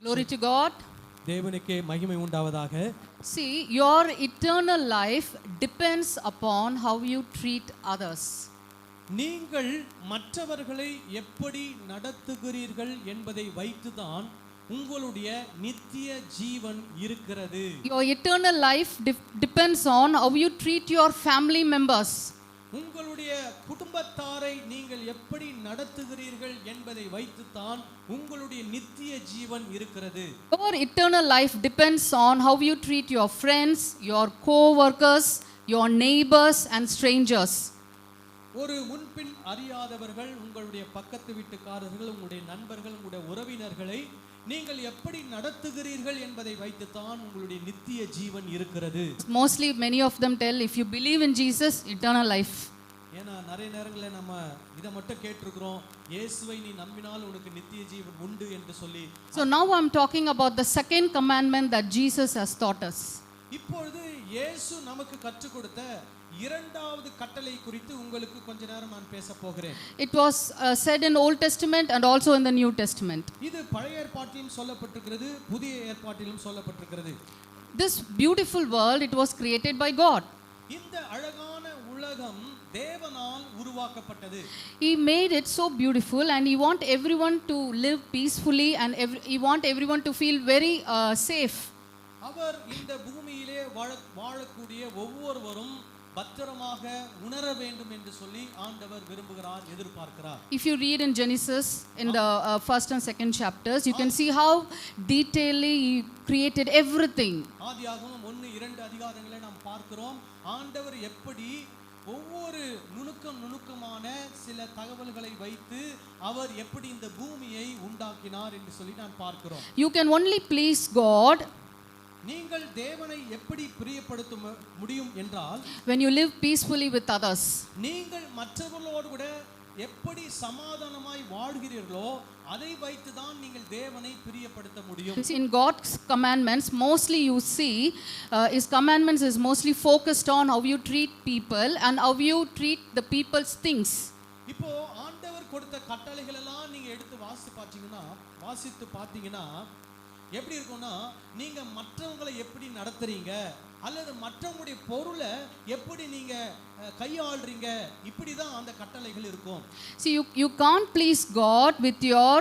Glory to God. தேவனுக்கே மகிமை உண்டாவதாக. See, your eternal life depends upon how you treat others. நீங்கள் மற்றவர்களை எப்படி நடத்துகிறீர்கள் என்பதை வைத்துதான் உங்களுடைய நித்திய ஜீவன் இருக்கிறது. Your eternal life depends on how you treat your family members. உங்களுடைய குடும்பத்தாரை நீங்கள் எப்படி நடத்துகிறீர்கள் என்பதை வைத்துதான் உங்களுடைய நித்திய ஜீவன் இருக்கிறது. Your eternal life depends on how you treat your friends, your co-workers, your neighbors and strangers. ஒரு முன்பின் அறியாதவர்கள், உங்களுடைய பக்கத்து வீட்டுக்காரர்கள், உங்களுடைய நண்பர்கள், உங்களுடைய உறவினர்களை நீங்கள் எப்படி நடத்துகிறீர்கள் என்பதை வைத்துதான் உங்களுடைய நித்திய ஜீவன் இருக்கிறது. Mostly many of them tell, if you believe in Jesus, eternal life. ஏன்னா நிறைய நேரங்களில் நம்ம இதை மட்டும் கேட்டிருக்கிறோம், இயேசுவை நீ நம்பினால் உனக்கு நித்திய ஜீவன் உண்டு என்று சொல்லி. So now I'm talking about the second commandment that Jesus has taught us. இப்பொழுது இயேசு நமக்கு கற்றுக் கொடுத்த இரண்டாவது கட்டளை குறித்து உங்களுக்கு கொஞ்ச நேரம் நான் பேச போகிறேன். It was said in Old Testament and also in the New Testament. இது பழைய ஏற்பாட்டிலும் சொல்லப்பட்டிருக்கிறது, புதிய ஏற்பாட்டிலும் சொல்லப்பட்டிருக்கிறது. This beautiful world, it was created by God. இந்த அழகான உலகம் தேவனால் உருவாக்கப்பட்டது. He made it so beautiful and he want everyone to live peacefully and he want everyone to feel very safe. அவர் இந்த பூமியிலே வாழக்கூடிய ஒவ்வொருவரும் பத்திரமாக உணர வேண்டும் என்று சொல்லி ஆண்டவர் விரும்புகிறார், எதிர்பார்க்கிறார். If you read in Genesis in the first and second chapters, you can see how detailedly he created everything. ஆதியாகமம் 1-2 அதிகாரங்களை நாம் பார்க்கிறோம். ஆண்டவர் எப்படி ஒவ்வொரு நுணுக்கமான சில தகவல்களை வைத்து அவர் எப்படி இந்த பூமியை உண்டாக்கினார் என்று சொல்லி நாம் பார்க்கிறோம். You can only please God நீங்கள் தேவனை எப்படி பிரியப்படுத்த முடியும் என்றால் when you live peacefully with others. நீங்கள் மற்றவர்களோடு கூட எப்படி சமாதானமாய் வாழ்கிறீர்களோ அதை வைத்து தான் நீங்கள் தேவனை பிரியப்படுத்த முடியும். In God's commandments, mostly you see his commandments is mostly focused on how you treat people and how you treat the people's things. இப்போ ஆண்டவர் கொடுத்த கட்டளைகள் எல்லாம் நீங்க எடுத்து வாசித்து பார்த்தீங்கன்னா எப்படி இருக்கும்னா, நீங்க மற்றவங்களை எப்படி நடத்துறீங்க அல்லது மற்றவங்களுடைய பொருளை எப்படி நீங்க கையாளுறீங்க, இப்படிதான் அந்த கட்டளைகள் இருக்கும். See, you can't please God with your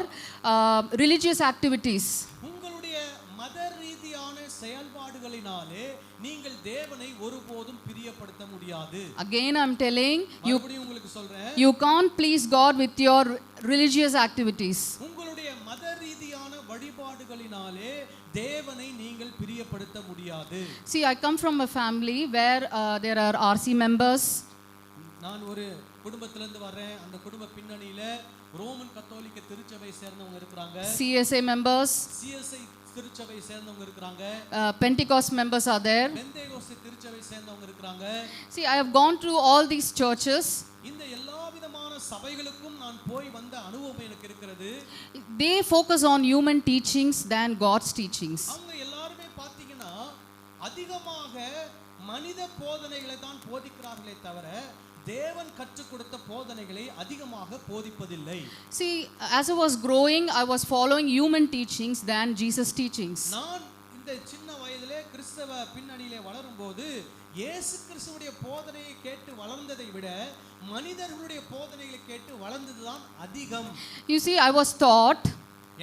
religious activities. உங்களுடைய மத ரீதியான செயல்பாடுகளினாலே நீங்கள் தேவனை ஒருபோதும் பிரியப்படுத்த முடியாது. Again I'm telling you, உங்களுக்கு சொல்றேன், you can't please God with your religious activities. உங்களுடைய மத ரீதியான வழிபாடுகளினாலே தேவனை நீங்கள் பிரியப்படுத்த முடியாது. See, I come from a family where there are RC members. நான் ஒரு குடும்பத்திலிருந்து வரேன். அந்த குடும்ப பின்னணியில ரோமன் கத்தோலிக்க திருச்சபை சேர்ந்தவங்க இருக்காங்க. CSA members. CSI திருச்சபை சேர்ந்தவங்க இருக்காங்க. Pentecost members are there. Pentecost திருச்சபை சேர்ந்தவங்க இருக்காங்க. See, I have gone through all these churches. இந்த எல்லா விதமான சபைகளுக்கும் நான் போய் வந்த அனுபவம் எனக்கு இருக்கிறது. They focus on human teachings than God's teachings. அவங்க எல்லாரும் பாத்தீங்கன்னா அதிகமாக மனித போதனைகளை தான் போதிக்கிறார்களே தவிர தேவன் கற்றுக் கொடுத்த போதனைகளை அதிகமாக போதிப்பதில்லை. See, as I was growing, I was following human teachings than Jesus teachings. நான் இந்த சின்ன வயதிலே கிறிஸ்தவ பின்னணியிலே வளரும்போது இயேசு கிறிஸ்துவுடைய போதனையை கேட்டு வளர்ந்ததை விட மனிதர்களுடைய போதனைகளை கேட்டு வளர்ந்ததுதான் அதிகம். You see, I was taught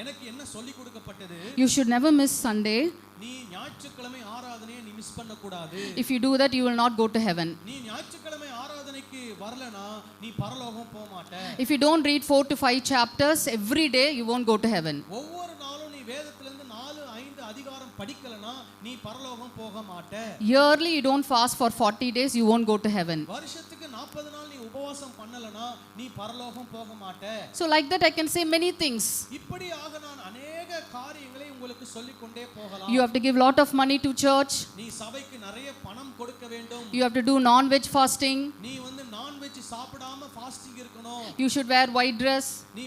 எனக்கு என்ன சொல்லி கொடுக்கப்பட்டது, you should never miss Sunday. நீ ஞாயிற்றுக்கிழமை ஆராதனையை நீ மிஸ் பண்ண கூடாது. If you do that, you will not go to heaven. நீ ஞாயிற்றுக்கிழமை ஆராதனைக்கு வரலனா நீ பரலோகம் போக மாட்ட. If you don't read 4 to 5 chapters every day, you won't go to heaven. ஒவ்வொரு நாளும் நீ வேதத்திலிருந்து 4-5 அதிகாரம் படிக்கலனா நீ பரலோகம் போக மாட்ட. Yearly you don't fast for 40 days, you won't go to heaven. வருஷத்துக்கு 40 நாள் நீ உபவாசம் பண்ணலனா நீ பரலோகம் போக மாட்ட. So like that I can say many things. இப்படியாக நான் अनेक காரியங்களை உங்களுக்கு சொல்லிக் கொண்டே போகலாம். You have to give lot of money to church. நீ சபைக்கு நிறைய பணம் கொடுக்க வேண்டும். You have to do non-veg fasting. நீ வந்து non-veg சாப்பிடாம ஃபாஸ்டிங் இருக்கணும். You should wear white dress. நீ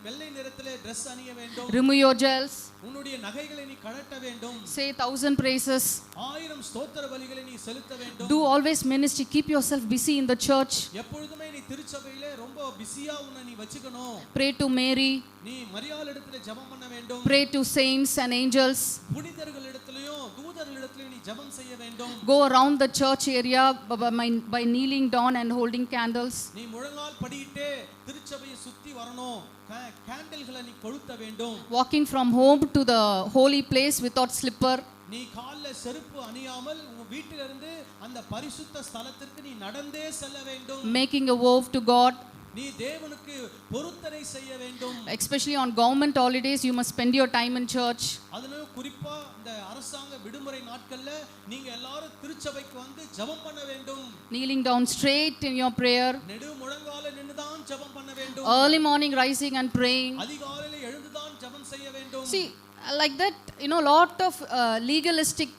வெள்ளை நிறத்திலே Dress அணிய வேண்டும். Remove your gel. jewels. உன்னுடைய நகைகளை நீ கழட்ட வேண்டும். Say 1000 praises. 1000 ஸ்தோத்திர பலிகளை நீ செலுத்த வேண்டும். Do always ministry. Keep yourself busy in the church. எப்பொழுதுமே நீ திருச்சபையிலே ரொம்ப பிஸியா உன்னை நீ வச்சுக்கணும். Pray to Mary. நீ மரியாளிடத்திலே ஜெபம் பண்ண வேண்டும். Pray to saints and angels. புனிதர்களிடத்திலேயும் தூதர்களிடத்திலேயும் நீ ஜெபம் செய்ய வேண்டும். Go around the church area by kneeling down and holding candles. நீ முழங்கால் படியிட்டே திருச்சபையை சுத்தி வரணும். கேண்டில்களை நீ கொளுத்த வேண்டும். Walking from home to the holy place without slipper. நீ கால்ல செருப்பு அணியாமல் உன் வீட்டிலிருந்து அந்த பரிசுத்த ஸ்தலத்திற்கு நீ நடந்தே செல்ல வேண்டும். Making a vow to God. நீ தேவனுக்கு பொருத்தனை செய்ய வேண்டும். Especially on government holidays, you must spend your time in church. அதுலயும் குறிப்பா இந்த அரசாங்க விடுமுறை நாட்கள்ல நீங்க எல்லாரும் திருச்சபைக்கு வந்து ஜெபம் பண்ண வேண்டும். Kneeling down straight in your prayer. நெடு முழங்கால நின்னுதான் ஜெபம் பண்ண வேண்டும். Early morning rising and praying. அதிகாலையில எழுந்துதான் ஜெபம் செய்ய வேண்டும். See, like that, lot of legalistic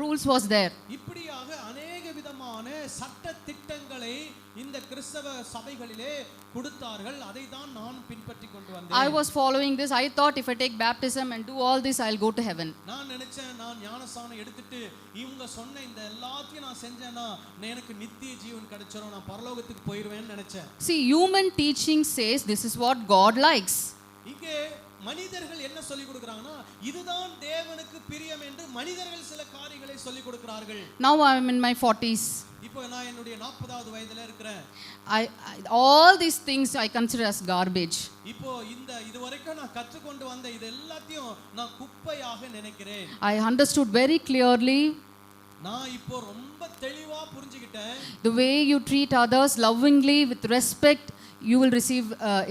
rules was there. இப்படியாக अनेक விதமான சட்ட திட்டங்களை இந்த கிறிஸ்தவ சபைகளிலே கொடுத்தார்கள். அதை தான் நான் பின்பற்றி கொண்டு வந்தேன். I was following this. I thought if I take baptism and do all this, I'll go to heaven. நான் நினைச்சேன் நான் ஞானஸ்நானம் எடுத்துட்டு இவங்க சொன்ன இந்த எல்லாத்தையும் நான் செஞ்சேன்னா எனக்கு நித்திய ஜீவன் கிடைச்சிரும், நான் பரலோகத்துக்கு போயிடுவேன்னு நினைச்சேன். See, human teaching says this is what God likes. இங்கே மனிதர்கள் என்ன சொல்லி கொடுக்கறாங்கன்னா இதுதான் தேவனுக்கு பிரியம் என்று மனிதர்கள் சில காரியங்களை சொல்லி கொடுக்கிறார்கள். Now I am in my 40s. இப்போ நான் என்னுடைய 40வது வயதில இருக்கிறேன். All these things I consider as garbage. இப்போ இதுவரைக்கும் நான் கற்றுக்கொண்டு வந்த இது எல்லாத்தையும் நான் குப்பையாக நினைக்கிறேன். I understood very clearly. நான் இப்போ ரொம்ப தெளிவா புரிஞ்சிக்கிட்டேன். The way you treat others lovingly with respect, you will receive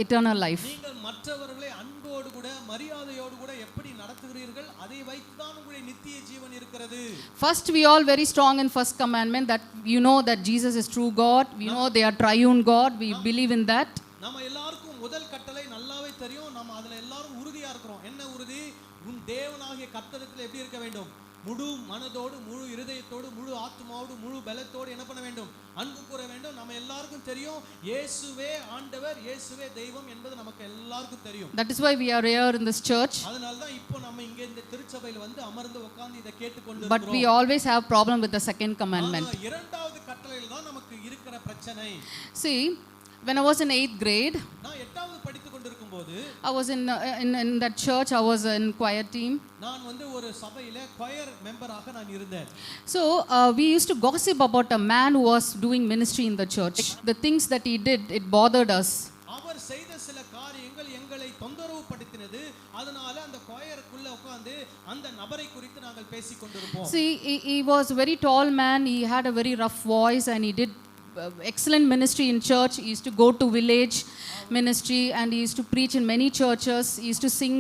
eternal life. நீங்கள் மற்றவர்களை அன்போடு கூட மரியாதையோடு கூட எப்படி நடத்துகிறீர்கள் அதை வைத்து தான் உங்களுடைய நித்திய ஜீவன் இருக்கிறது. First, we all very strong in first commandment that that Jesus is true God. We know they are triune God. We believe in that. நம்ம எல்லாருக்கும் முதல் கட்டளை நல்லாவே தெரியும். நம்ம அதுல எல்லாரும் உறுதியா இருக்கிறோம். என்ன உறுதி? உன் தேவனாகிய கர்த்தரிடத்தில் எப்படி இருக்க வேண்டும்? முழு மனதோடு, முழு இருதயத்தோடு, முழு ஆத்மாவோடு, முழு பலத்தோடு என்ன பண்ண வேண்டும்? அன்பு கூற வேண்டும். நம்ம எல்லாருக்கும் தெரியும் இயேசுவே ஆண்டவர், இயேசுவே தெய்வம் என்பது நமக்கு எல்லாருக்கும் தெரியும். That is why we are here in this church. அதனால தான் இப்போ நம்ம இங்க இந்த திருச்சபையில வந்து அமர்ந்து உட்கார்ந்து இத கேட்டுக்கொண்டு இருக்கோம். But we always have problem with the second commandment. இரண்டாவது கட்டளையில தான் நமக்கு இருக்கிற பிரச்சனை. See, when I was in 8th grade, நான் 8வது படித்து கொண்டிருக்கும்போது I was in that church. I was in choir team. நான் வந்து ஒரு சபையில choir மெம்பராக நான் இருந்தேன். So we used to gossip about a man who was doing ministry in the church. The things that he did, it bothered us. அவர் செய்த சில காரியங்கள் எங்களை தொந்தரவு படுத்தினது. அதனால அந்த choirக்குள்ள உட்கார்ந்து அந்த நபரை குறித்து நாங்கள் பேசிக் கொண்டிருப்போம். See, he was a very tall man. He had a very rough voice and he did excellent ministry in church. He used to go to village ministry and he used to preach in many churches. He used to sing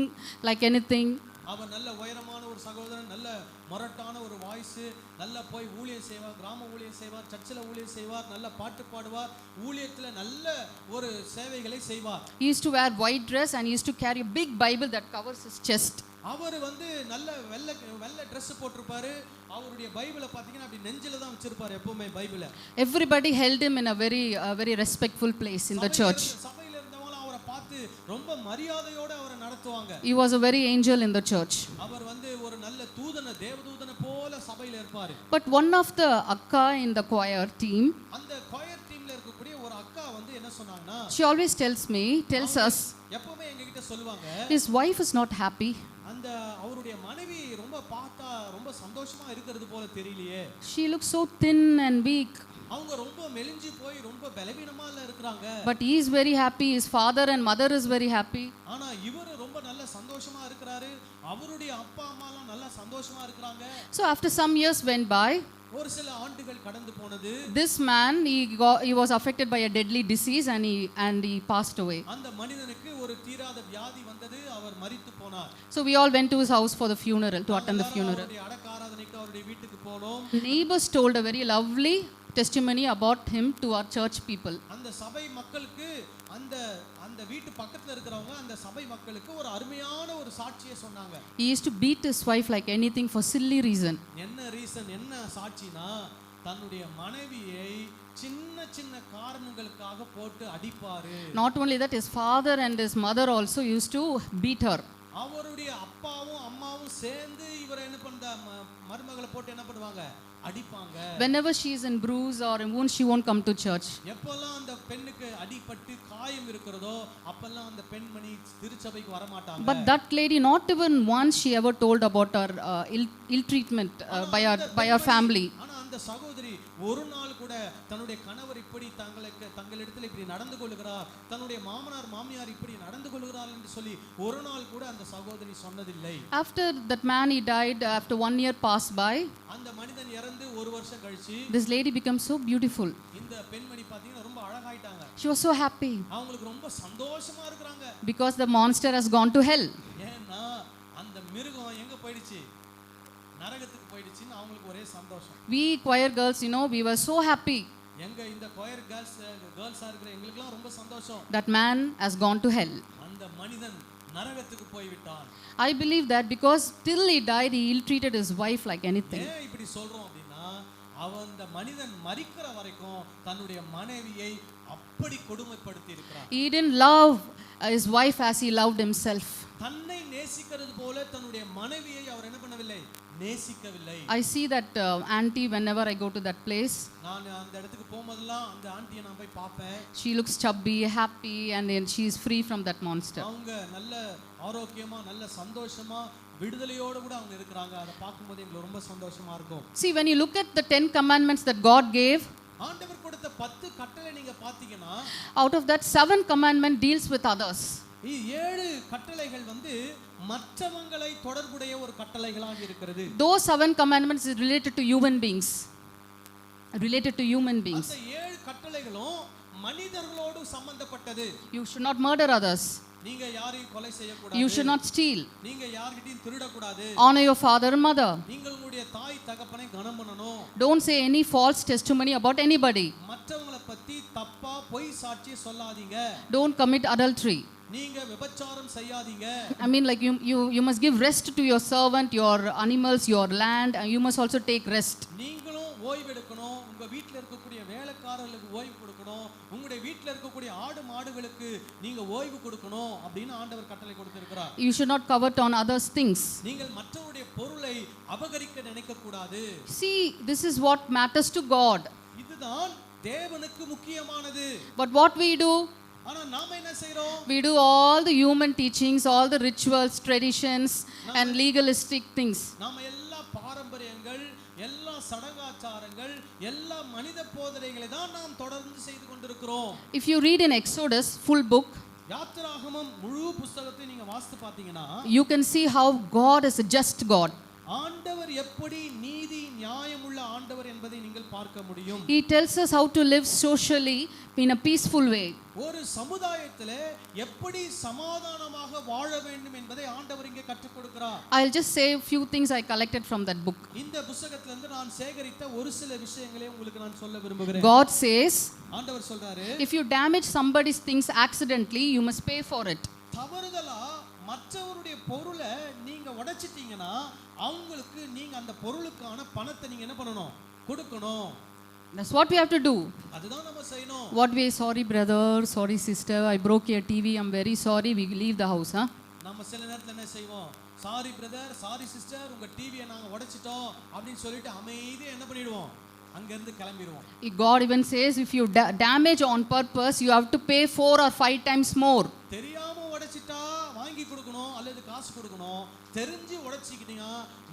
like anything. அவர் நல்ல உயரமான ஒரு சகோதரன், நல்ல மொரட்டான ஒரு voice, நல்ல போய் ஊழியம் செய்வார், கிராம ஊழியம் செய்வார், சர்ச்சில் ஊழியம் செய்வார், நல்ல பாட்டு பாடுவார், ஊழியத்தில் நல்ல ஒரு சேவைகளை செய்வார். He used to wear white dress and he used to carry a big Bible that covers his chest. அவர் வந்து நல்ல வெள்ளை Dress போட்டிருப்பாரு. அவருடைய பைபிளை பாத்தீங்கன்னா அப்படி நெஞ்சில தான் வச்சிருப்பாரு எப்பவுமே பைபிளை. Everybody held him in a very respectful place in the church. சபையில இருந்தவங்க அவரை பார்த்து ரொம்ப மரியாதையோட அவரை நடத்துவாங்க. He was a very angel in the church. அவர் வந்து ஒரு நல்ல தேவதூதனை போல சபையில இருப்பாரு. But one of the akka in the choir team, அந்த choir teamல இருக்கக்கூடிய ஒரு அக்கா வந்து என்ன சொன்னாங்கன்னா, she always tells us எப்பவுமே எங்ககிட்ட சொல்லுவாங்க, his wife is not happy. அந்த அவருடைய மனைவி ரொம்ப பார்த்தா ரொம்ப சந்தோஷமா இருக்கிறது போல தெரியலையே. She looks so thin and weak. அவங்க ரொம்ப மெலிஞ்சு போய் ரொம்ப பலவீனமா இருக்காங்க. But he is very happy. His father and mother is very happy. ஆனா இவரு ரொம்ப நல்ல சந்தோஷமா இருக்காரு. அவருடைய அப்பா அம்மா எல்லாம் நல்ல சந்தோஷமா இருக்காங்க. So after some years went by, ஒரு சில ஆண்டுகள் கடந்து போனது. This man he was affected by a deadly disease and he passed away. அந்த மனிதனுக்கு ஒரு தீராத வியாதி வந்தது. அவர் மரித்து போனார். So we all went to his house for the funeral, to attend the funeral. அவருடைய அடக்க ஆராதனைக்கு அவருடைய வீட்டுக்கு போனோம். Neighbors told a very lovely testimony about him to our church people. அந்த சபை மக்களுக்கு அந்த வீட்டு பக்கத்துல இருக்கறவங்க அந்த சபை மக்களுக்கு ஒரு அருமையான ஒரு சாட்சியை சொன்னாங்க. He used to beat his wife like anything for silly reason. என்ன சாட்சினா தன்னுடைய மனைவியை சின்ன காரணங்களுக்காக போட்டு அடிப்பாரு. Not only that, his father and his mother also used to beat her. அவருடைய அப்பாவும் அம்மாவும் சேர்ந்து இவரை என்ன பண்ண மருமகளை போட்டு என்ன பண்ணுவாங்க, அடிப்பாங்க. Whenever she is in bruise or in wound, she won't come to church. எப்பெல்லாம் அந்த பெண்ணுக்கு அடிபட்டு காயம் இருக்கிறதோ அப்பெல்லாம் அந்த பெண்மணி திருச்சபைக்கு வர மாட்டாங்க. But that lady, not even once she ever told about her ill treatment by her family. ஆனா அந்த சகோதரி ஒரு நாள் கூட தன்னுடைய கணவர் இப்படி தங்களிடத்தில் இப்படி நடந்து கொள்கிறார், தன்னுடைய மாமனார் மாமியார் இப்படி நடந்து கொள்கிறார் என்று சொல்லி ஒரு நாள் கூட அந்த சகோதரி சொன்னதில்லை. After that man he died, after 1 year passed by, அந்த மனிதன் இறந்து ஒரு வருஷம் கழிச்சு this lady became so beautiful. இந்த பெண்மணி பாத்தீங்கன்னா ரொம்ப அழகாயிட்டாங்க. She was so happy அவங்களுக்கு ரொம்ப சந்தோஷமா இருக்காங்க. because the monster has gone to hell. ஏன்னா அந்த மிருகம் எங்க போயிடுச்சு, நரகத்துக்கு போயிடுச்சுன்னு அவங்களுக்கு ஒரே சந்தோஷம். We choir girls, we were so happy. எங்க இந்த choir girls இருக்கிற எங்களுக்கெல்லாம் ரொம்ப சந்தோஷம். That man has gone to hell. அந்த மனிதன் நரகத்துக்கு போய் விட்டான். I believe that because till he died he ill treated his wife like anything. ஏன் இப்படி சொல்றோம் அப்படின்னா அந்த மனிதன் மரிக்கிற வரைக்கும் தன்னுடைய மனைவியை அப்படி கொடுமைப்படுத்தி இருக்கிறார். He didn't love his wife as he loved himself. தன்னை நேசிக்கிறது போல தன்னுடைய மனைவியை அவர் என்ன பண்ணவில்லை, நேசிக்கவில்லை. I see that auntie whenever I go to that place. நான் அந்த இடத்துக்கு போகும்போதெல்லாம் அந்த ஆண்டியை நான் போய் பார்ப்பேன். She looks chubby, happy, and then she is free from that monster. அவங்க நல்ல ஆரோக்கியமா நல்ல சந்தோஷமா விடுதலையோட கூட அவங்க இருக்கறாங்க. அத பாக்கும்போது எனக்கு ரொம்ப சந்தோஷமா இருக்கும். See, when you look at the 10 commandments that God gave, ஆண்டவர் கொடுத்த 10 கட்டளை நீங்க பாத்தீங்கன்னா out of that 7 commandment deals with others. இந்த 7 கட்டளைகள் வந்து மற்றவங்களை தொடர்புடைய ஒரு கட்டளைகளாக இருக்கிறது. Those 7 commandments is related to human beings. அந்த 7 கட்டளைகளும் மனிதர்களோடு சம்பந்தப்பட்டது. You should not murder others. நீங்க யாரையும் கொலை செய்ய கூடாது. You should not steal. நீங்க யார்கிட்டயும் திருட கூடாது. Honor your father and mother. நீங்க உங்களுடைய தாய் தகப்பனை கனம் பண்ணணும். Don't say any false testimony about anybody. மற்றவங்கள பத்தி தப்பா பொய் சாட்சி சொல்லாதீங்க. Don't commit adultery. நீங்க விபச்சாரம் செய்யாதீங்க. I mean, like you must give rest to your servant, your animals, your land, and you must also take rest. நீங்களும் ஓய்வு எடுக்கணும். உங்க வீட்ல இருக்கக்கூடிய வேலைக்காரர்களுக்கு ஓய்வு கொடுக்கணும். உங்களுடைய வீட்ல இருக்கக்கூடிய ஆடு மாடுகளுக்கு நீங்க ஓய்வு கொடுக்கணும் அப்படினு ஆண்டவர் கட்டளை கொடுத்திருக்கிறார். You should not covet on others things. நீங்கள் மற்றவருடைய பொருளை அபகரிக்க நினைக்க கூடாது. See, this is what matters to God. இதுதான் தேவனுக்கு முக்கியமானது. But what we do? ஆனா நாம என்ன செய்றோம்? We do all the human teachings, all the rituals, traditions and legalistic things. நாம எல்லா பாரம்பரியங்கள், எல்லா சடங்காச்சாரங்கள், எல்லா மனித போதனைகளை தான் நாம் தொடர்ந்து செய்து கொண்டிருக்கிறோம். If you read in Exodus full book, யாத்திராகமம் முழு புத்தகத்தை நீங்க வாசித்து பாத்தீங்கன்னா you can see how God is a just God. ஆண்டவர் எப்படி நீதி நியாயமுள்ள ஆண்டவர் என்பதை நீங்கள் பார்க்க முடியும். He tells us how to live socially in a peaceful way. ஒரு சமுதாயத்திலே எப்படி சமாதானமாக வாழ வேண்டும் என்பதை ஆண்டவர் இங்கே கற்றுக் கொடுக்கிறார். I'll just say a few things I collected from that book. இந்த புத்தகத்திலிருந்து நான் சேகரித்த ஒரு சில விஷயங்களை உங்களுக்கு நான் சொல்ல விரும்புகிறேன். God says, ஆண்டவர் சொல்றாரு, if you damage somebody's things accidentally, you must pay for it. தவறுதலா மற்றவருடைய பொருளை நீங்க உடைச்சிட்டீங்கன்னா அவங்களுக்கு நீங்க அந்த பொருளுக்கான பணத்தை நீங்க என்ன பண்ணணும், கொடுக்கணும். That's what we have to do. அதுதான் நம்ம செய்யணும். What we, sorry brother, sorry sister, I broke your TV, I'm very sorry, we leave the house, huh? நம்ம சில நேரத்துல என்ன செய்வோம், சாரி பிரதர், சாரி சிஸ்டர், உங்க டிவியை நாங்க உடைச்சிட்டோம் அப்படின்னு சொல்லிட்டு அமைதியா என்ன பண்ணிடுவோம், அங்க இருந்து கிளம்பிடுவோம். God even says if you damage on purpose, you have to pay 4 or 5 times more. தெரியாம உடைச்சிட்டா வாங்கி கொடுக்கணும் அல்லது காசு கொடுக்கணும். தெரிஞ்சு உடைச்சிக்கிட்டீங்க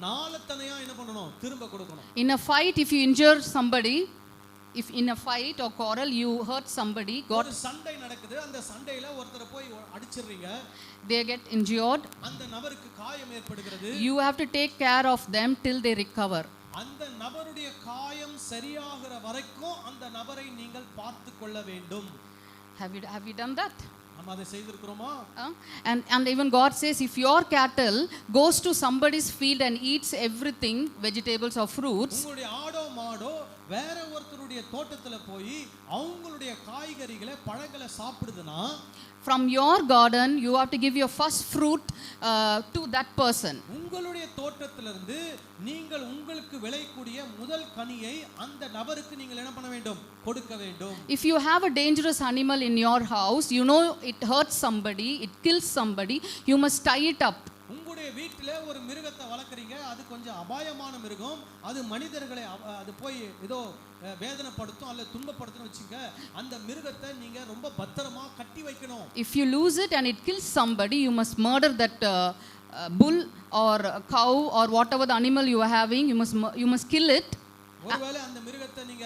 நாளத்தனையா என்ன பண்ணணும், திரும்ப கொடுக்கணும். In a fight, if you injure somebody, if in a fight or quarrel you hurt somebody, ஒரு சண்டை நடக்குது, அந்த சண்டையில ஒருத்தரை போய் அடிச்சிடுறீங்க, they get injured, அந்த நபருக்கு காயம் ஏற்படுகிறது. you have to take care of them till they recover. அந்த நபருடைய காயம் சரியாகிற வரைக்கும் அந்த நபரை நீங்கள் பார்த்து கொள்ள வேண்டும். Have you done that? நம்ம அதை செய்திருக்கிறோமா? And even God says if your cattle goes to somebody's field and eats everything, vegetables or fruits, உங்களுடைய ஆடோ மாடோ வேற ஒருத்தருடைய தோட்டத்துல போய் அவங்களுடைய காய்கறிகளை பழங்களை சாப்பிடுதுனா, from your garden you have to give your first fruit to that person. உங்களுடைய தோட்டத்திலிருந்து நீங்கள் உங்களுக்கு விளையக்கூடிய முதல் கனியை அந்த நபருக்கு நீங்கள் என்ன பண்ண வேண்டும்? கொடுக்க வேண்டும். If you have a dangerous animal in your house, you know it hurts somebody, it kills somebody, you must tie it up. உங்களுடைய வீட்டில் ஒரு மிருகத்தை வளர்க்குறீங்க, அது கொஞ்சம் அபாயமான மிருகம், அது மனிதர்களை அது போய் ஏதோ வேதனைப்படுத்தும் அல்லது துன்பப்படுத்தும் வச்சுங்க, அந்த மிருகத்தை நீங்க ரொம்ப பத்திரமா கட்டி வைக்கணும். If you lose it and it kills somebody, you must murder that bull or cow or whatever the animal you are having, you must kill it. ஒருவேளை அந்த மிருகத்தை நீங்க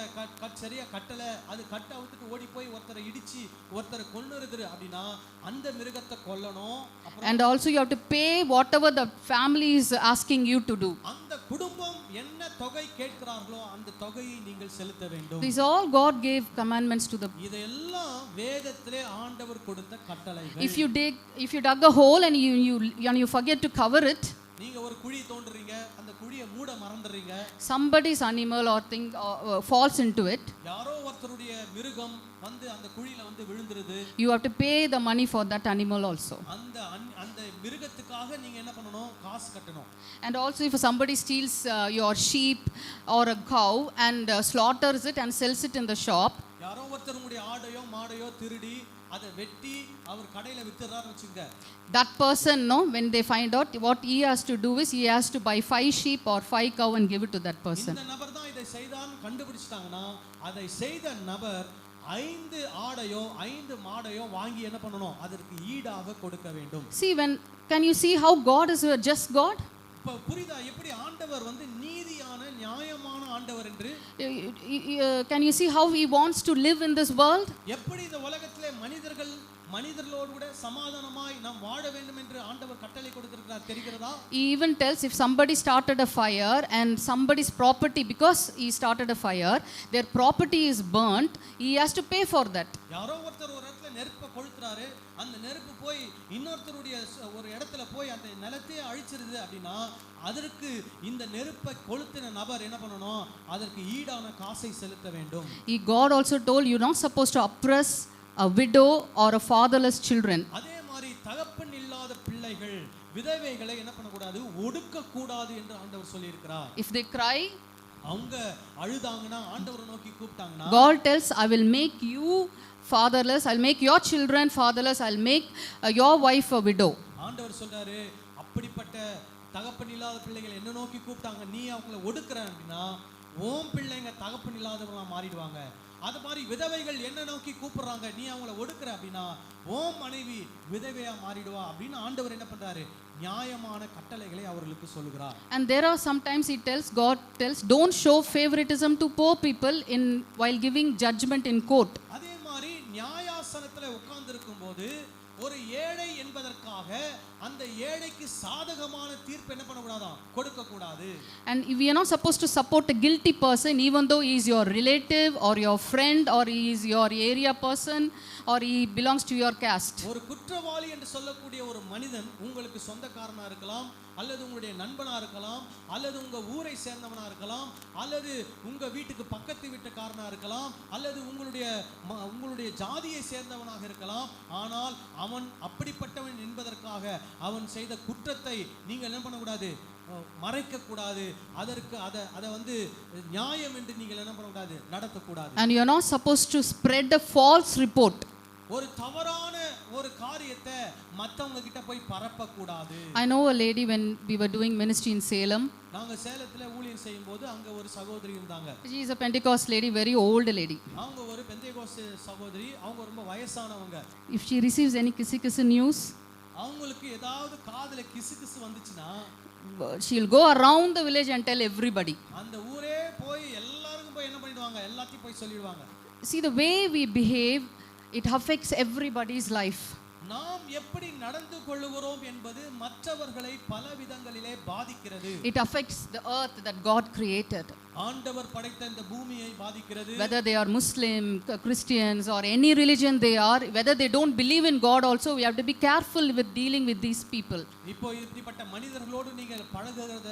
சரியா கட்டல, அது கட்ட அவுத்துட்டு ஓடி போய் ஒருத்தரை இடிச்சு ஒருத்தரை கொன்னுருது அப்படின்னா அந்த மிருகத்தை கொல்லணும். And also you have to pay whatever the family is asking you to do. அந்த குடும்பம் என்ன தொகை கேட்கிறார்களோ அந்த தொகையை நீங்கள் செலுத்த வேண்டும். These all God gave commandments to the. இதெல்லாம் வேதத்திலே ஆண்டவர் கொடுத்த கட்டளைகள். If you dug a hole and you forget to cover it, நீங்க ஒரு குழி தோண்டுறீங்க, அந்த குழியை மூட மறந்துறீங்க, somebody's animal or thing falls into it, யாரோ ஒருத்தருடைய மிருகம் வந்து அந்த குழியில வந்து விழுந்துருது, you have to pay the money for that animal also. அந்த மிருகத்துக்காக நீங்க என்ன பண்ணணும்? காசு கட்டணும். And also if somebody steals your sheep or a cow and slaughters it and sells it in the shop, யாரோ ஒருத்தர் உங்களுடைய ஆடையோ மாடையோ திருடி அதை வெட்டி அவர் கடையில வித்துறாருன்னு வச்சுங்க, that person, no, when they find out, what he has to do is he has to buy 5 sheep or 5 cow and give it to that person. இந்த நபர் தான் இதை செய்தான்னு கண்டுபிடிச்சிட்டாங்கன்னா அதை செய்த நபர் 5 ஆடையோ 5 மாடையோ வாங்கி என்ன பண்ணணும்? அதற்கு ஈடாக கொடுக்க வேண்டும். See, can you see how God is a just God? இப்ப புரியுதா எப்படி ஆண்டவர் வந்து நீதியான நியாயமான ஆண்டவர் என்று? Can you see how he wants to live in this world? எப்படி இந்த உலகத்திலே மனிதர்களோடு கூட சமாதானமாய் நாம் வாழ வேண்டும் என்று ஆண்டவர் கட்டளை கொடுத்திருக்கிறார் தெரிகிறதா? He even tells if somebody started a fire and somebody's property, because he started a fire, their property is burnt, he has to pay for that. யாரோ ஒருத்தர் ஒரு இடத்துல நெருப்பை கொளுத்துறாரு, அந்த நெருப்பு போய் இன்னொருத்தருடைய ஒரு இடத்துல போய் அந்த நிலத்தையே அழிச்சிருது அப்படின்னா அதற்கு இந்த நெருப்பை கொளுத்தின நபர் என்ன பண்ணணும்? அதற்கு ஈடான காசை செலுத்த வேண்டும். God also told you not supposed to oppress a widow or a fatherless children. அதே மாதிரி தகப்பன் இல்லாத பிள்ளைகள் விதவைகளை என்ன பண்ண கூடாது? ஒடுக்க கூடாது என்று ஆண்டவர் சொல்லி இருக்கிறார். If they cry, அவங்க அழுதாங்கன்னா ஆண்டவரை நோக்கி கூப்பிட்டாங்கன்னா God tells I will make you fatherless, I'll make your children fatherless, I'll make your wife a widow. ஆண்டவர் சொல்றாரு, அப்படிப்பட்ட தகப்பன் இல்லாத பிள்ளைகள் என்ன நோக்கி கூப்பிட்டாங்க, நீ அவங்களை ஒடுக்குற அப்படின்னா ஓம் பிள்ளைங்க தகப்பன் இல்லாதவங்களா மாறிடுவாங்க. அது மாதிரி விதவைகள் என்ன நோக்கி கூப்பிடுறாங்க, நீ அவங்களை ஒடுக்குற அப்படின்னா ஓம் மனைவி விதவையா மாறிடுவா அப்படின்னு ஆண்டவர் என்ன பண்றாரு? நியாயமான கட்டளைகளை அவர்களுக்கு சொல்லுகிறார். And there are sometimes God tells don't show favoritism to poor people while giving judgment in court. அதே மாதிரி நியாயாசனத்துல உட்கார்ந்து இருக்கும்போது ஒரு ஏழை என்பதற்காக அந்த ஏழைக்கு சாதகமான தீர்ப்பு என்ன பண்ணக்கூடாதாம்? கொடுக்க கூடாது. And we are not supposed to support a guilty person even though he is your relative or your friend or he is your area person or he belongs to your caste. ஒரு குற்றவாளி என்று சொல்லக்கூடிய ஒரு மனிதன் உங்களுக்கு சொந்தக்காரனா இருக்கலாம், அல்லது உங்களுடைய நண்பனா இருக்கலாம், அல்லது உங்க ஊரை சேர்ந்தவனா இருக்கலாம், அல்லது உங்க வீட்டுக்கு பக்கத்து வீட்டுக்காரனா இருக்கலாம், அல்லது உங்களுடைய ஜாதியை சேர்ந்தவனாக இருக்கலாம். ஆனால் அவன் அப்படிப்பட்டவன் என்பதற்காக அவன் செய்த குற்றத்தை நீங்கள் என்ன பண்ணக்கூடாது? மறைக்க கூடாது. அதற்கு அதை வந்து நியாயம் என்று நீங்கள் என்ன பண்ணக்கூடாது? நடத்தக்கூடாது. And you are not supposed to spread a false report. ஒரு தவறான ஒரு காரியத்தை மத்தவங்க கிட்ட போய் பரப்ப கூடாது. I know a lady when we were doing ministry in Salem. நாங்க சேலத்துல ஊழியம் செய்யும்போது அங்க ஒரு சகோதரி இருந்தாங்க. She is a Pentecost lady, very old lady. அவங்க ஒரு பெந்தேகோஸ்த் சகோதரி, அவங்க ரொம்ப வயசானவங்க. If she receives any kisi news, அவங்களுக்கு ஏதாவது காதுல கிசுகிசு வந்துச்சுனா she will go around the village and tell everybody. அந்த ஊரே போய் எல்லாருக்கும் போய் என்ன பண்ணிடுவாங்க? எல்லாத்தையும் போய் சொல்லிடுவாங்க. See, the way we behave, it affects everybody's life. நாம் எப்படி நடந்து கொள்ளுகிறோம் என்பது மற்றவர்களை பல விதங்களிலே பாதிக்கிறது. It affects the earth that God created. ஆண்டவர் படைத்த இந்த பூமியை பாதிக்கிறது. Whether they are Muslim, Christians or any religion they are, whether they don't believe in God also, we have to be careful with dealing with these people. இப்போ இப்படிப்பட்ட மனிதர்களோடு நீங்க பழகுறத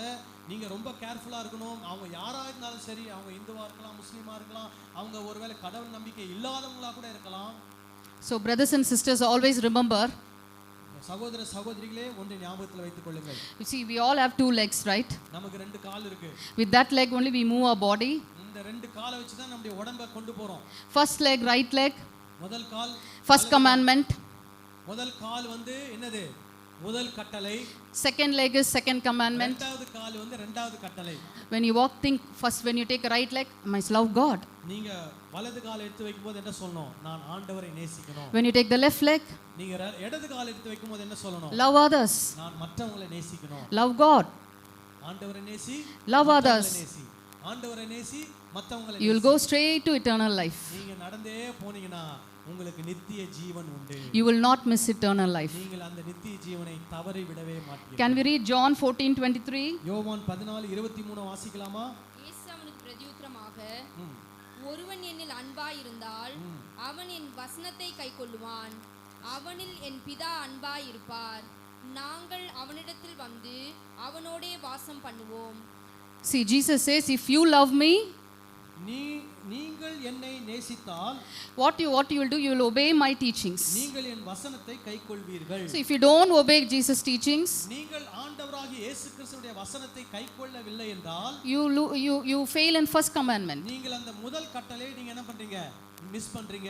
நீங்க ரொம்ப கேர்ஃபுல்லா இருக்கணும். அவங்க யாரா இருந்தாலும் சரி, அவங்க இந்துவா இருக்கலாம், முஸ்லிமா இருக்கலாம், அவங்க ஒருவேளை கடவுள் நம்பிக்கை இல்லாதவங்களா கூட இருக்கலாம். So brothers and sisters, always remember, சகோதர சகோதரிகளே ஒன்றை ஞாபகத்தில் வைத்துக் கொள்ளுங்கள். You see, we all have two legs, right? நமக்கு ரெண்டு கால் இருக்கு. With that leg only we move our body. இந்த ரெண்டு காலை வச்சு தான் நம்முடைய உடம்பை கொண்டு போறோம். First leg, right leg. முதல் கால். First commandment. முதல் கால் வந்து என்னது? முதல் கட்டளை. Second leg is second commandment. இரண்டாவது கால் வந்து இரண்டாவது கட்டளை. When you walk, think first. When you take a right leg, I must love God. நீங்க வலது கால் எடுத்து வைக்கும்போது என்ன சொல்லணும்? நான் ஆண்டவரை நேசிக்கணும். When you take the left leg, நீங்க இடது கால் எடுத்து வைக்கும்போது என்ன சொல்லணும்? love others. நான் மற்றவங்களை நேசிக்கணும். Love God. ஆண்டவரை நேசி. Love others. ஆண்டவரை நேசி மற்றவங்களை. You will go straight to eternal life. நீங்க நடந்தே போனீங்கன்னா உங்களுக்கு நித்திய ஜீவன் உண்டு. You will not miss eternal life. நீங்கள் அந்த நித்திய ஜீவனை தவறி விடவே மாட்டீர்கள். Can we read John 14:23? யோவான் 14:23 வாசிக்கலாமா? இயேசு அவனுக்கு பிரதியுத்தரமாக, ஒருவன் என்னில் அன்பாயிருந்தால் அவன் என் வசனத்தை கைக்கொள்ளுவான், அவனில் என் பிதா அன்பாயிருப்பார், நாங்கள் அவனிடத்தில் வந்து அவனோடே வாசம் பண்ணுவோம். See, Jesus says, if you love me, நீங்கள் என்னை நேசித்தால் what you will do, you will obey my teachings. நீங்கள் என் வசனத்தை கைக்கொள்வீர்கள். So if you don't obey Jesus teachings, நீங்கள் ஆண்டவராகிய இயேசு கிறிஸ்துவின் வசனத்தை கைக்கொள்ளவில்லை என்றால் you fail in first commandment. நீங்கள் அந்த முதல் கட்டளையை நீங்க என்ன பண்றீங்க? மிஸ் பண்றீங்க.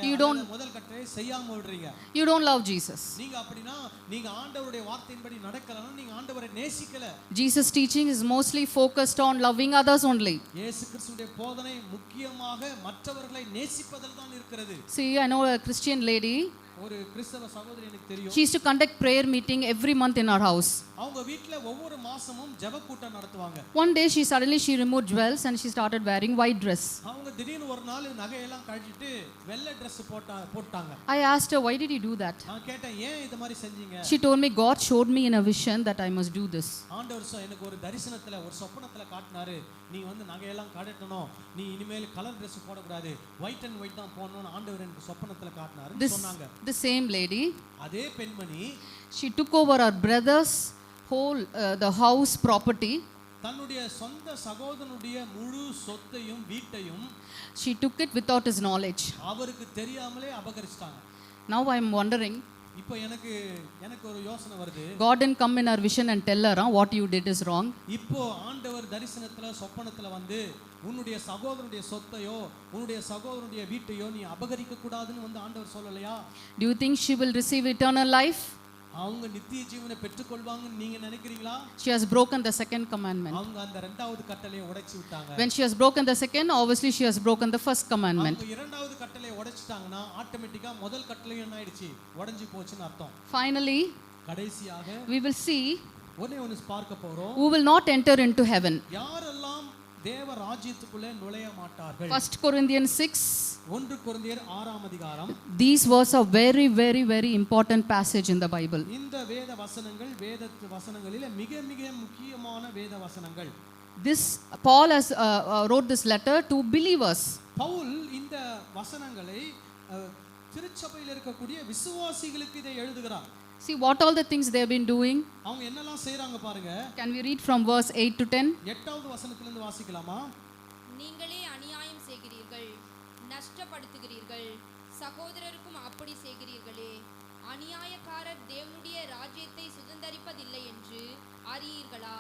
முதல் கட்டளை செய்யாம விடுறீங்க. You don't love Jesus. நீங்க அப்படினா நீங்க ஆண்டவருடைய வார்த்தையின்படி நடக்கலனா நீங்க ஆண்டவரை நேசிக்கல. Jesus teaching is mostly focused on loving others only. இயேசு கிறிஸ்துவின் போதனை முக்கியமாக மற்றவர்களை நேசிப்பதில் தான் இருக்கிறது. See, I know a Christian lady. ஒரு கிறிஸ்தவ சகோதரி எனக்கு தெரியும். She used to conduct prayer meeting every month in her house. அவங்க வீட்ல ஒவ்வொரு மாசமும் ஜெப கூட்டம் நடத்துவாங்க. One day she removed jewels and she started wearing white dress. அவங்க திடீர்னு ஒரு நாள் நகையெல்லாம் கழட்டிட்டு வெள்ளை Dress போட்டாங்க. I asked her, why did you do that? நான் கேட்டேன், ஏன் இந்த மாதிரி செஞ்சீங்க? She told me, God showed me in a vision that I must do this. ஆண்டவர் எனக்கு ஒரு தரிசனத்துல ஒரு சொப்பனத்துல காட்டினாரு, நீ வந்து நகையெல்லாம் கழட்டணும், நீ இனிமேல் கலர் Dress போடக்கூடாது, ஒயிட் அண்ட் ஒயிட் தான் போடணும்னு ஆண்டவர் எனக்கு சொப்பனத்துல காட்டினாருன்னு சொன்னாங்க. The same lady, அதே பெண்மணி, she took over her brother's whole the house property. தன்னுடைய சொந்த சகோதரனுடைய முழு சொத்தையும் வீட்டையும் she took it without his knowledge. அவருக்கு தெரியாமலே அபகரிச்சிட்டாங்க. Now I am wondering, இப்போ எனக்கு ஒரு யோசனை வருது. God didn't come in her vision and tell her, what you did is wrong. இப்போ ஆண்டவர் தரிசனத்துல சொப்பனத்துல வந்து உன்னுடைய சகோதரனுடைய சொத்தையோ உன்னுடைய சகோதரனுடைய வீட்டையோ நீ அபகரிக்க கூடாதுன்னு வந்து ஆண்டவர் சொல்லலையா? Do you think she will receive eternal life? அவங்க நித்திய ஜீவனை பெற்றுக்கொள்வாங்கன்னு நீங்க நினைக்கிறீங்களா? She has broken the second commandment. அவங்க அந்த இரண்டாவது கட்டளையை உடைச்சு விட்டாங்க. When she has broken the second, obviously she has broken the first commandment. அவங்க இரண்டாவது கட்டளையை உடைச்சிட்டாங்கன்னா ஆட்டோமேட்டிக்கா முதல் கட்டளையும் என்ன ஆயிடுச்சு? உடைஞ்சு போச்சுன்னு அர்த்தம். Finally, கடைசியாக we will see ஒன்னு பார்க்க போறோம். who will not enter into heaven. யாரெல்லாம் தேவ ராஜ்யத்துக்குள்ளே நுழைய மாட்டார்கள். 1 Corinthians 6. 1 கொரிந்தியர் 6ஆம் அதிகாரம். These words are very very very important passage in the Bible. இந்த வேத வசனங்களிலே மிக மிக முக்கியமான வேத வசனங்கள். This Paul has wrote this letter to believers. Pavul இந்த வசனங்களை திருச்சபையில் இருக்கக்கூடிய விசுவாசிகளுக்கு இதை எழுதுகிறார். See what all the things they have been doing. அவங்க என்னெல்லாம் செய்றாங்க பாருங்க. Can we read from verse 8 to 10? 8வது வசனத்துல இருந்து வாசிக்கலாமா? நீங்களே அநியாயம் செய்கிறீர்கள், நஷ்டப்படுத்துகிறீர்கள், சகோதரருக்கும் அப்படி செய்கிறீர்களே. அநியாயக்காரர் தேவனுடைய ராஜ்யத்தை சுதந்தரிப்பதில்லை என்று அறியீர்களா?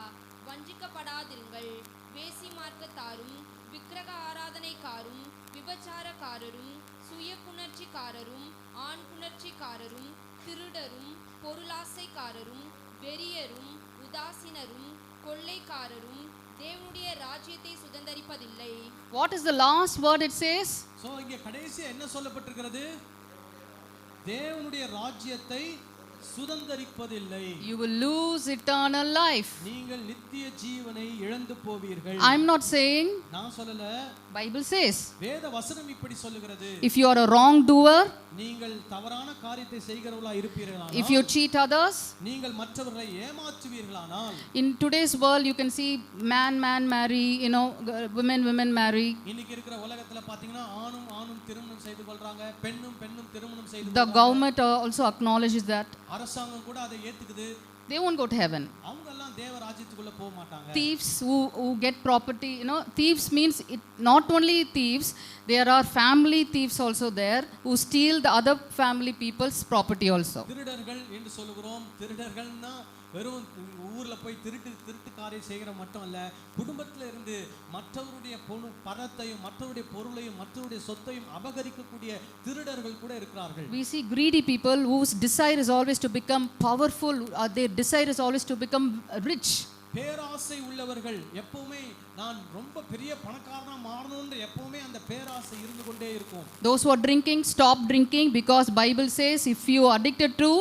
வஞ்சிக்கப்படாதிருங்கள். வேசி மார்க்கத்தாரும் விக்கிரக ஆராதனைக்காரும் விபச்சாரக்காரரும் சுய புணர்ச்சிக்காரரும் ஆண் புணர்ச்சிக்காரரும் திருடரும் பொருளாசைக்காரரும் வெறியரும் உதாசீனரும் கொள்ளைக்காரரும் தேவனுடைய ராஜ்யத்தை சுதந்தரிப்பதில்லை. What is the last word it says? So இங்க கடைசியா என்ன சொல்லப்பட்டிருக்கிறது? தேவனுடைய ராஜ்யத்தை சுதந்தரிப்பதில்லை. You will lose eternal life. நீங்கள் நித்திய ஜீவனை இழந்து போவீர்கள். I am not saying, நான் சொல்லல, Bible says. வேத வசனம் இப்படி சொல்லுகிறது. If you are a wrong doer, நீங்கள் தவறான காரியத்தை செய்கிறவர்களா இருப்பீர்களானால், if you cheat others, நீங்கள் மற்றவர்களை ஏமாற்றுவீர்களானால், in today's world you can see man marry, women marry. இன்னைக்கு இருக்கிற உலகத்துல பாத்தீங்கன்னா ஆணும் திருமணம் செய்து கொள்றாங்க, பெண்ணும் திருமணம் செய்து The government also acknowledges that. அரசாங்கம் கூட அதை ஏத்துக்குது. they won't go to heaven. அவங்க எல்லாம் தேவ ராஜ்யத்துக்குள்ள போக மாட்டாங்க. Thieves who get property, you know, thieves means it, not only thieves, there are family thieves also there who steal the other family people's property also. திருடர்கள் என்று சொல்லுகிறோம். திருடர்கள்னா வெறும் ஊர்ல போய் திருட்டு காரியம் செய்கிற மட்டும் அல்ல, குடும்பத்துல இருந்து மற்றவருடைய பணத்தையும் மற்றவருடைய பொருளையும் மற்றவருடைய சொத்தையும் அபகரிக்கக்கூடிய திருடர்கள் கூட இருக்கிறார்கள். We see greedy people whose desire is always to become powerful, their desire is always to become rich. பேராசை உள்ளவர்கள் எப்பவுமே நான் ரொம்ப பெரிய பணக்காரனா மாறணும்ன்ற எப்பவுமே அந்த பேராசை இருந்து கொண்டே இருக்கும். Those who are drinking, stop drinking, because Bible says if you are addicted to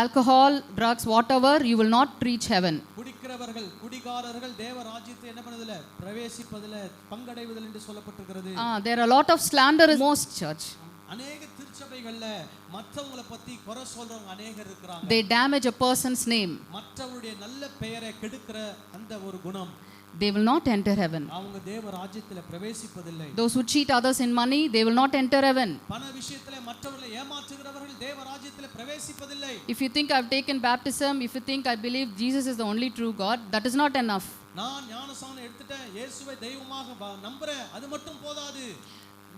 alcohol, drugs, whatever, you will not reach heaven. குடிக்கிறவர்கள், குடிகாரர்கள் தேவ ராஜ்யத்தை என்ன பண்ணதில்லை, பிரவேசிப்பதில்லை, பங்கடைவதில்லை என்று சொல்லப்பட்டிருக்கிறது. There are a lot of slander in most church. அநேக திருச்சபைகள்ல மற்றவங்களை பத்தி குறை சொல்றவங்க அநேகர் இருக்காங்க. They damage a person's name. மற்றவருடைய நல்ல பெயரை கெடுக்கிற அந்த ஒரு குணம். They will not enter heaven. அவங்க தேவ ராஜ்யத்திலே பிரவேசிப்பதில்லை. Those who cheat others in money, they will not enter heaven. பண விஷயத்திலே மற்றவர்களை ஏமாற்றுகிறவர்கள் தேவ ராஜ்யத்திலே பிரவேசிப்பதில்லை. If you think I've taken baptism, if you think I believe Jesus is the only true God, that is not enough. நான் ஞானஸ்நானம் எடுத்துட்டேன், இயேசுவை தெய்வமாக நம்புறேன், அது மட்டும் போதாது.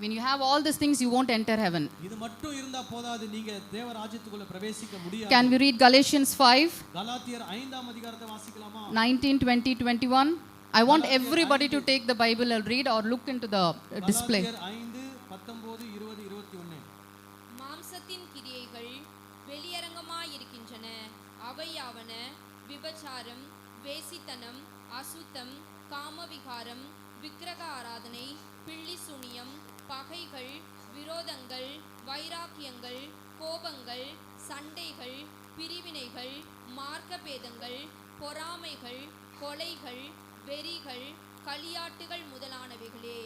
When you have all these things, you won't enter heaven. இது மட்டும் இருந்தா போதாது, நீங்க தேவ ராஜ்யத்துக்குள்ள பிரவேசிக்க முடியாது. Can we read Galatians 5? கலாத்தியர் 5ஆம் அதிகாரத்தை வாசிக்கலாமா? 19, 20, 21. I want everybody to take the Bible and read or look into the display. கலாத்தியர் 5, 19, 20, 21. மாம்சத்தின் கிரியைகள் வெளியரங்கமாயிருக்கின்றன. அவையாவன விபச்சாரம், வேசித்தனம், அசுத்தம், காமவிகாரம், விக்கிரக ஆராதனை, பிள்ளி சுனியம், பகைகள், விரோதங்கள், வைராக்கியங்கள், கோபங்கள், சண்டைகள், பிரிவினைகள், மார்க்கபேதங்கள், பொறாமைகள், கொலைகள், வெறிகள், களியாட்டுகள் முதலானவைகளே.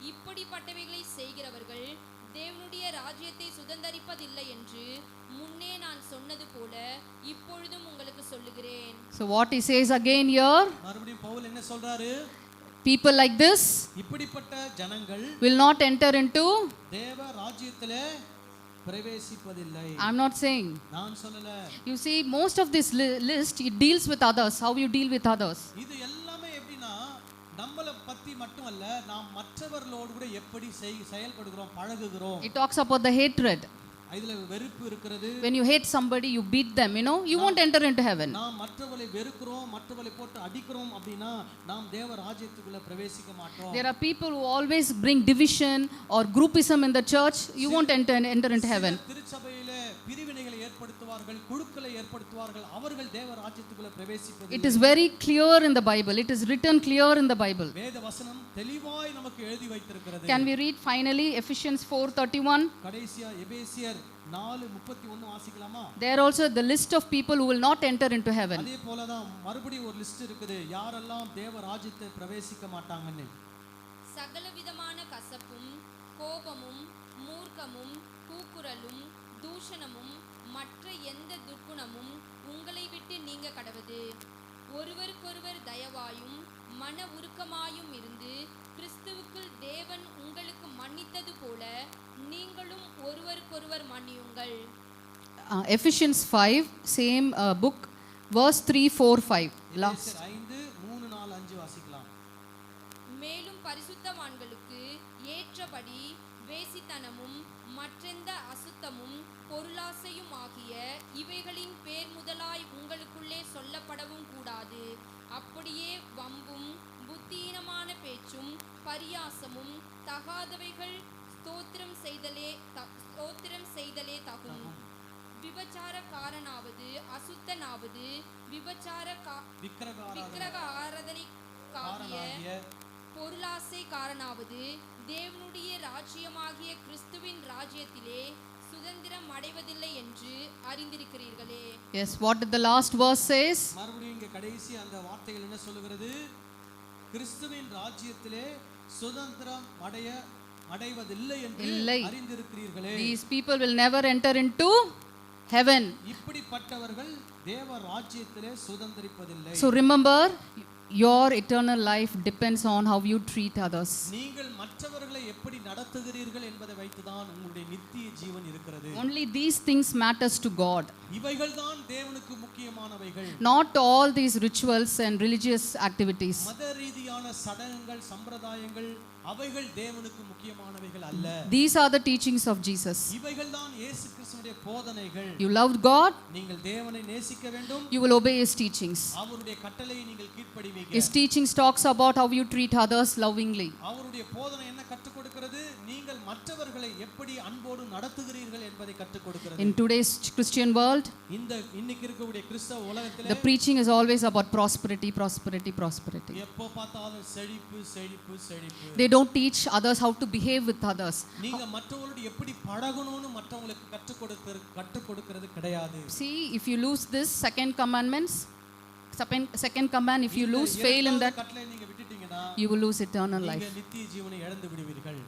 இப்படிப்பட்டவைகளை செய்கிறவர்கள் தேவனுடைய ராஜ்யத்தை சுதந்தரிப்பதில்லை என்று முன்னே நான் சொன்னது போல இப்பொழுதும் உங்களுக்கு சொல்லுகிறேன். So what he says again here, மறுபடியும் பவுல் என்ன சொல்றாரு? people like this இப்படிப்பட்ட ஜனங்கள் will not enter into. தேவ ராஜ்யத்திலே பிரவேசிப்பதில்லை. I'm not saying. நான் சொல்லல. You see, most of this list, it deals with others, how you deal with others. இது எல்லாமே எப்படின்னா நம்மளை பத்தி மட்டுமல்ல, நாம் மற்றவர்களோடு கூட எப்படி செயல்படுகிறோம், பழகுகிறோம். It talks about the hatred. இதுல வெறுப்பு இருக்கிறது. When you hate somebody, you beat them, you know, you won't enter into heaven. நாம் மற்றவர்களை வெறுக்கிறோம், மற்றவர்களை போட்டு அடிக்கிறோம் அப்படினா நாம் தேவ ராஜ்யத்துக்குள்ள பிரவேசிக்க மாட்டோம். There are people who always bring division or groupism in the church. You won't enter into heaven. திருச்சபையிலே பிரிவினைகளை ஏற்படுத்துவார்கள், குழுக்களை ஏற்படுத்துவார்கள். அவர்கள் தேவ ராஜ்யத்துக்குள்ள பிரவேசிப்பதில்லை. It is very clear in the Bible. It is written clear in the Bible. வேத வசனம் தெளிவாய் நமக்கு எழுதி வைத்திருக்கிறது. Can we read finally Ephesians 4:31? கடைசியா எபேசியர் 4:31 வாசிக்கலாமா? There also the list of people who will not enter into heaven. அதே போல தான் மறுபடியும் ஒரு லிஸ்ட் இருக்குது, யாரெல்லாம் தேவ ராஜ்யத்தை பிரவேசிக்க மாட்டாங்கன்னு. சகலவிதமான கசப்பும், கோபமும், மூர்க்கமும், கூக்குரலும், தூஷணமும், மற்ற எந்த துர்க்குணமும் உங்களை விட்டு நீங்க கடவது. ஒருவருக்கொருவர் தயவாயும் மன உருக்கமாயும் இருந்து கிறிஸ்துவுக்குள் தேவன் உங்களுக்கு மன்னித்தது போல நீங்களும் ஒருவருக்கொருவர் மன்னியுங்கள். Ephesians 5, same book, verse 3, 4, 5. Last. 5, 3, 4, 5 வாசிக்கலாம். மேலும் பரிசுத்தவான்களுக்கு ஏற்றபடி வேசித்தனமும் மற்றெந்த அசுத்தமும் பொருளாசையும் ஆகிய இவைகளின் பேர் முதலாய் உங்களுக்குள்ளே சொல்லப்படவும் கூடாது. அப்படியே வம்பும் புத்தியீனமான பேச்சும் பரியாசமும் தகாதவைகள் ஸ்தோத்திரம் செய்தலே தகும். விபச்சாரக்காரனாவது அசுத்தனாவது விக்கிரக ஆராதனைக்காகிய பொருளாசைக்காரனாவது தேவனுடைய ராஜ்யமாகிய கிறிஸ்துவின் ராஜ்யத்திலே சுதந்திரம் அடைவதில்லை என்று அறிந்திருக்கிறீர்களே. Yes, what did the last verse says? மறுபடியும் இங்க கடைசி அந்த வார்த்தைகள் என்ன சொல்லுகிறது? கிறிஸ்துவின் ராஜ்யத்திலே சுதந்திரம் அடைவதில்லை என்று அறிந்திருக்கிறீர்களே. These people will never enter into heaven. இப்படிப்பட்டவர்கள் தேவ ராஜ்யத்திலே சுதந்திரிப்பதில்லை. So remember, your eternal life depends on how you treat others. நீங்கள் மற்றவர்களை எப்படி நடத்துகிறீர்கள் என்பதை வைத்துதான் உங்களுடைய நித்திய ஜீவன் இருக்கிறது. Only these things matters to God. இவைகள்தான் தேவனுக்கு முக்கியமானவைகள். Not all these rituals and religious activities. மத ரீதியான சடங்குகள் சம்பிரதாயங்கள் அவைகள் தேவனுக்கு முக்கியமானவைகள் அல்ல. These are the teachings of Jesus. இவைகள்தான் இயேசு கிறிஸ்துவினுடைய போதனைகள். You loved God, நீங்கள் தேவனை நேசிக்க வேண்டும். you will obey his teachings. அவருடைய கட்டளையை நீங்கள் கீழ்ப்படிவீங்க. His teachings talks about how you treat others lovingly. அவருடைய போதனை என்ன கற்றுக் கொடுக்கிறது? நீங்கள் மற்றவர்களை எப்படி அன்போடு நடத்துகிறீர்கள் என்பதை கற்றுக் கொடுக்கிறது. In today's Christian world, இன்னைக்கு இருக்கக்கூடிய கிறிஸ்தவ உலகத்திலே the preaching is always about prosperity, prosperity, prosperity. எப்போ பார்த்தாலும் செழிப்பு செழிப்பு செழிப்பு. They don't teach others how to behave with others. நீங்க மற்றவங்களோடு எப்படி பழகணும்னு மற்றவங்களுக்கு கற்றுக் கொடுக்கிறது கிடையாது. See, if you lose this second commandments, second command, if you lose, fail in that, கட்டளை நீங்க விட்டுட்டீங்கன்னா you will lose eternal life. நீங்க நித்திய ஜீவனை இழந்து விடுவீர்கள்.